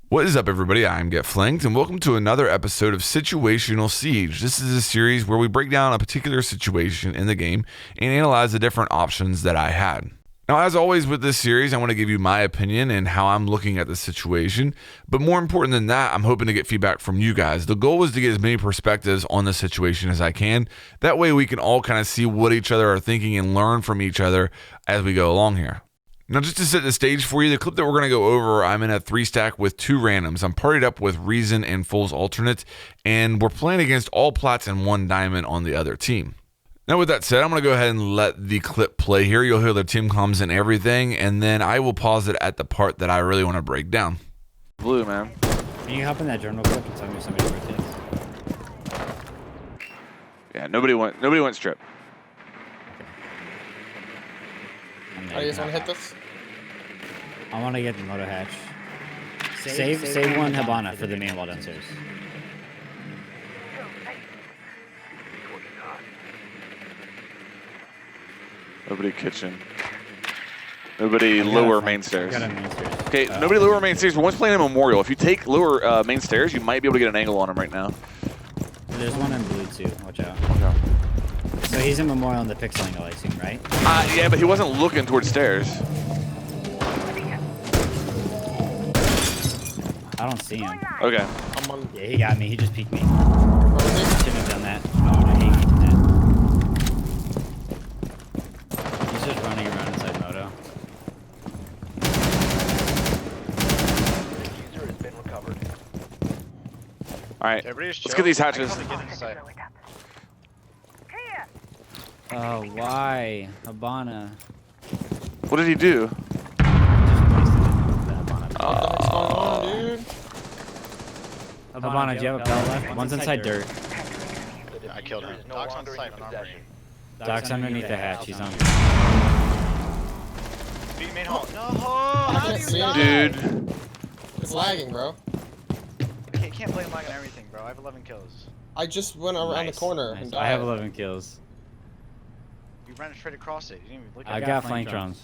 What is up, everybody? I'm Get Flanked, and welcome to another episode of Situational Siege. This is a series where we break down a particular situation in the game and analyze the different options that I had. Now, as always with this series, I want to give you my opinion and how I'm looking at the situation, but more important than that, I'm hoping to get feedback from you guys. The goal is to get as many perspectives on the situation as I can. That way we can all kind of see what each other are thinking and learn from each other as we go along here. Now, just to set the stage for you, the clip that we're going to go over, I'm in a 3-stack with 2 randoms. I'm partied up with Reason and Fool's Alternate, and we're playing against all plats and 1 diamond on the other team. Now, with that said, I'm going to go ahead and let the clip play here. You'll hear the team comms and everything, and then I will pause it at the part that I really want to break down. Blue, man. Can you hop in that journal quick and tell me somebody rotates? Yeah, nobody went strip. Oh, you guys want to hit this? I want to get the moto hatch. Save one Habana for the main wall downstairs. Nobody kitchen. Nobody lower main stairs. Got a main stairs. Okay, nobody lower main stairs. We're once playing a memorial. If you take lower main stairs, you might be able to get an angle on him right now. There's one in blue too. Watch out. Okay. So he's in memorial in the pixel angle, I assume, right? Yeah, but he wasn't looking towards stairs. I don't see him. Okay. I'm on. Yeah, he got me. He just peeked me. Where is he? Shouldn't have done that. Oh, I hate that. He's just running around inside moto. User has been recovered. All right. Let's get these hatches. Oh, why? Habana. What did he do? What the heck's going on, dude? Habana, do you have a belt left? One's inside dirt. I killed him. Doc's on site on armory. Doc's underneath the hatch. He's on. Beat main hall. No! I can't see him. Dude. It's lagging, bro. I can't blame lag on everything, bro. I have 11 kills. I just went around the corner and died. I have 11 kills. You ran straight across it. You didn't even look at I it. got flank drums.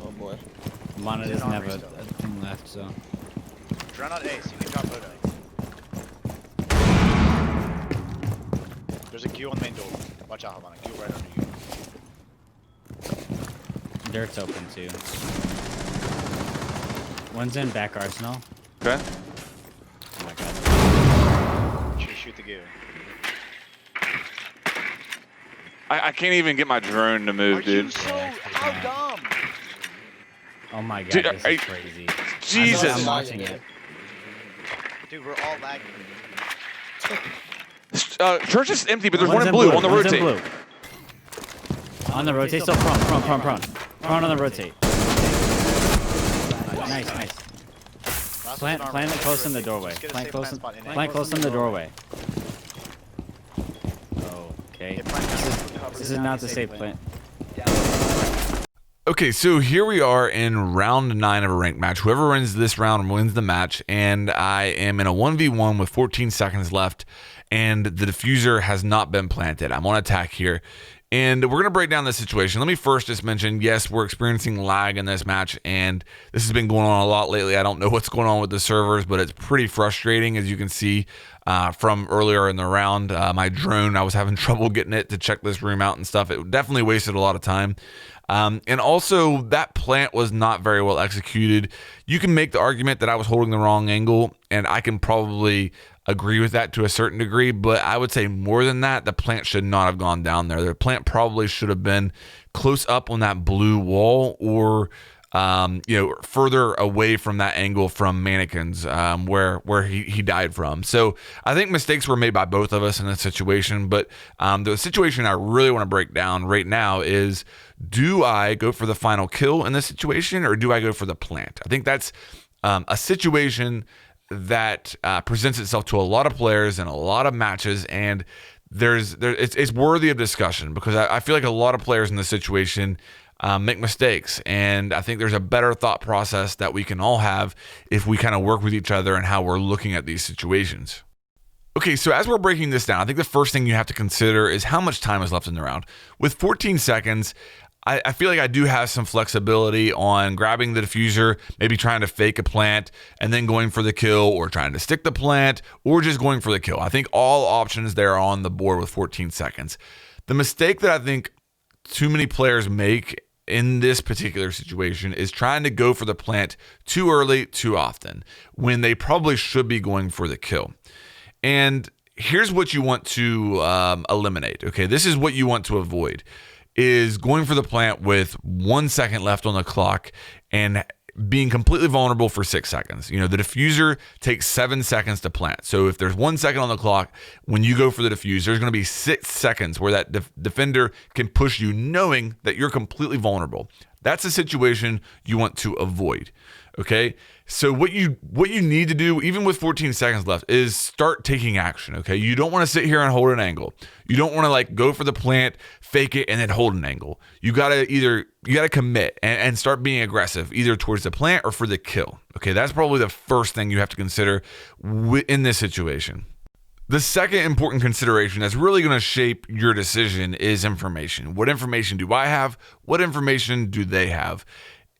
Oh boy. Habana doesn't have a thing left, so. Drown out ace. You can drop Oda. There's a Q on the main door. Watch out, Havana. Q right under you. Dirt's open too. One's in back arsenal. Okay. Oh my god. Shoot the Q. I can't even get my drone to move, Are you dude. so how dumb? Oh my god, Dude, this is crazy. Jesus. I'm watching it. Dude, we're all lagging. Church is empty, but there's One's one in blue on the one's in rotate. blue. On the rotate, still prone. Prone on the rotate. Nice. Plant it close in the doorway. Plant close in the doorway. Okay. This is not the safe plant. Okay, so here we are in round 9 of a ranked match. Whoever wins this round wins the match, and I am in a 1v1 with 14 seconds left, and the diffuser has not been planted. I'm on attack here, and we're going to break down the situation. Let me first just mention, yes, we're experiencing lag in this match, and this has been going on a lot lately. I don't know what's going on with the servers, but it's pretty frustrating, as you can see from earlier in the round. My drone, I was having trouble getting it to check this room out and stuff. It definitely wasted a lot of time. And also, that plant was not very well executed. You can make the argument that I was holding the wrong angle, and I can probably agree with that to a certain degree, but I would say more than that, the plant should not have gone down there. The plant probably should have been close up on that blue wall, or further away from that angle from mannequins, where he died from. So I think mistakes were made by both of us in this situation, but the situation I really want to break down right now is, do I go for the final kill in this situation, or do I go for the plant? I think that's a situation that presents itself to a lot of players in a lot of matches, and it's worthy of discussion, because I feel like a lot of players in this situation make mistakes, and I think there's a better thought process that we can all have if we kind of work with each other and how we're looking at these situations. Okay, so as we're breaking this down, I think the first thing you have to consider is how much time is left in the round. With 14 seconds, I feel like I do have some flexibility on grabbing the diffuser, maybe trying to fake a plant and then going for the kill, or trying to stick the plant, or just going for the kill. I think all options there are on the board with 14 seconds. The mistake that I think too many players make in this particular situation is trying to go for the plant too early, too often, when they probably should be going for the kill. And here's what you want to eliminate. Okay, this is what you want to avoid, is going for the plant with 1 second left on the clock and being completely vulnerable for 6 seconds. The diffuser takes 7 seconds to plant. So if there's 1 second on the clock, when you go for the diffuser, there's going to be 6 seconds where that defender can push you knowing that you're completely vulnerable. That's a situation you want to avoid. Okay, so what you need to do, even with 14 seconds left, is start taking action. Okay, you don't want to sit here and hold an angle. You don't want to go for the plant, fake it, and then hold an angle. You gotta commit and start being aggressive, either towards the plant or for the kill. Okay, that's probably the first thing you have to consider in this situation. The second important consideration that's really going to shape your decision is information. What information do I have? What information do they have?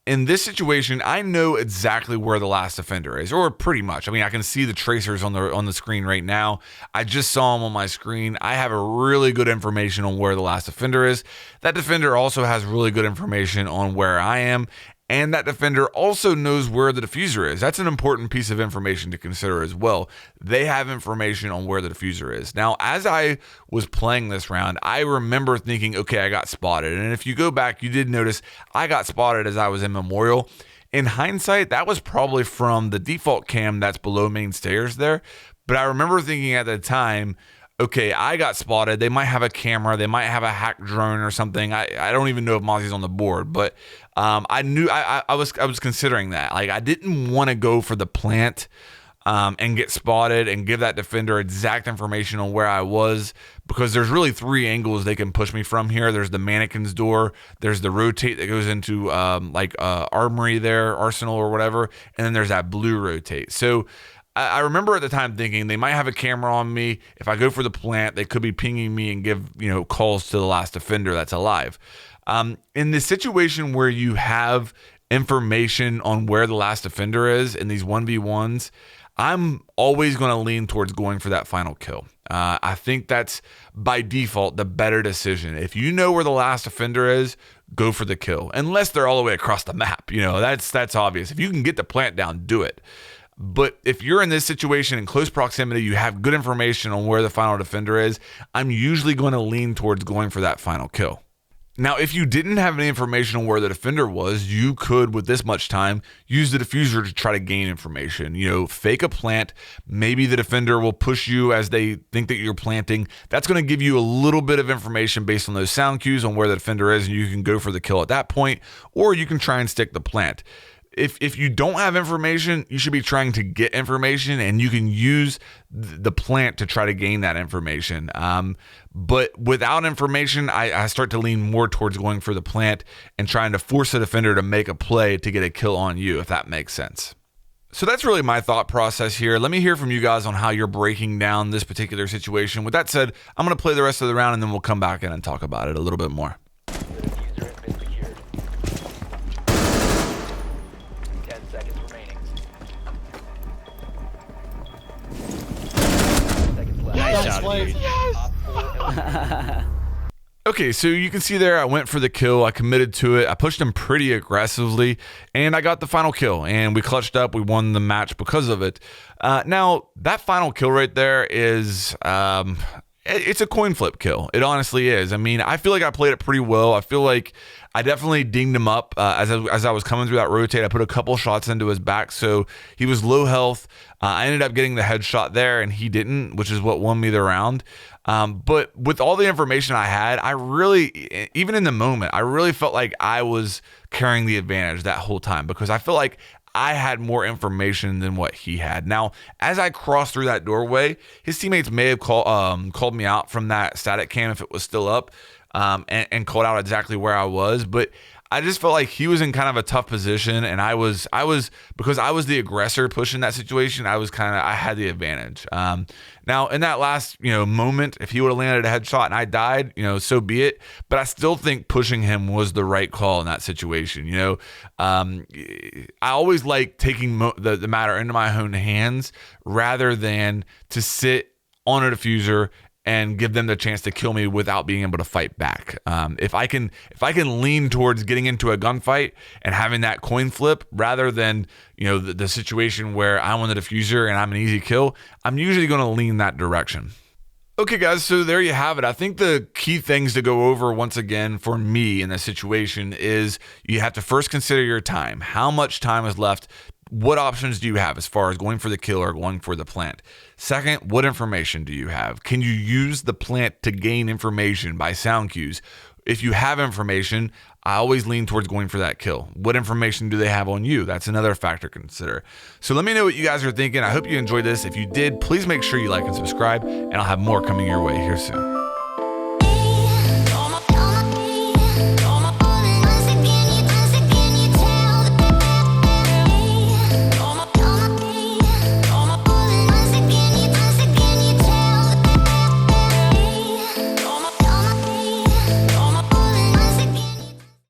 In this situation, I know exactly where the last offender is, or pretty much. I mean, I can see the tracers on the screen right now. I just saw them on my screen. I have a really good information on where the last offender is. That defender also has really good information on where I am, and that defender also knows where the diffuser is. That's an important piece of information to consider as well. They have information on where the diffuser is. Now, as I was playing this round, I remember thinking, okay, I got spotted. And if you go back, you did notice I got spotted as I was in Memorial. In hindsight, that was probably from the default cam that's below main stairs there. But I remember thinking at the time, okay, I got spotted. They might have a camera. They might have a hack drone or something. I don't even know if Mozzie's on the board, but I knew I was considering that. I didn't want to go for the plant and get spotted and give that defender exact information on where I was, because there's really 3 angles they can push me from here. There's the mannequin's door. There's the rotate that goes into armory there, arsenal or whatever, and then there's that blue rotate. So I remember at the time thinking they might have a camera on me. If I go for the plant, they could be pinging me and give calls to the last offender that's alive. In the situation where you have information on where the last offender is in these 1v1s, I'm always going to lean towards going for that final kill. I think that's by default the better decision. If you know where the last offender is, go for the kill, unless they're all the way across the map. That's obvious. If you can get the plant down, do it. But if you're in this situation in close proximity, you have good information on where the final defender is, I'm usually going to lean towards going for that final kill. Now, if you didn't have any information on where the defender was, you could, with this much time, use the diffuser to try to gain information. Fake a plant. Maybe the defender will push you as they think that you're planting. That's going to give you a little bit of information based on those sound cues on where the defender is, and you can go for the kill at that point, or you can try and stick the plant. If you don't have information, you should be trying to get information, and you can use the plant to try to gain that information. But without information, I start to lean more towards going for the plant and trying to force the defender to make a play to get a kill on you, if that makes sense. So that's really my thought process here. Let me hear from you guys on how you're breaking down this particular situation. With that said, I'm going to play the rest of the round, and then we'll come back in and talk about it a little bit more. Nice shot, Blade. dude. Okay, so you can see there, I went for the kill. I committed to it. I pushed him pretty aggressively, and I got the final kill, and we clutched up. We won the match because of it. Now, that final kill right there is... it's a coin flip kill. It honestly is. I mean, I feel like I played it pretty well. I feel like I definitely dinged him up as I was coming through that rotate. I put a couple shots into his back, so he was low health. I ended up getting the headshot there, and he didn't, which is what won me the round. But with all the information I had, I really, even in the moment, I really felt like I was carrying the advantage that whole time, because I feel like I had more information than what he had. Now, as I crossed through that doorway, his teammates may have called me out from that static cam if it was still up, and called out exactly where I was. But I just felt like he was in kind of a tough position, and I was because I was the aggressor pushing that situation. I had the advantage. Now in that last moment, if he would have landed a headshot and I died, so be it. But I still think pushing him was the right call in that situation. I always like taking the matter into my own hands rather than to sit on a diffuser and give them the chance to kill me without being able to fight back. If I can lean towards getting into a gunfight and having that coin flip rather than the situation where I'm on the diffuser and I'm an easy kill, I'm usually going to lean that direction. Okay, guys, so there you have it. I think the key things to go over once again for me in this situation is you have to first consider your time. How much time is left? What options do you have as far as going for the kill or going for the plant? Second, what information do you have? Can you use the plant to gain information by sound cues? If you have information, I always lean towards going for that kill. What information do they have on you? That's another factor to consider. So let me know what you guys are thinking. I hope you enjoyed this. If you did, please make sure you like and subscribe, and I'll have more coming your way here soon.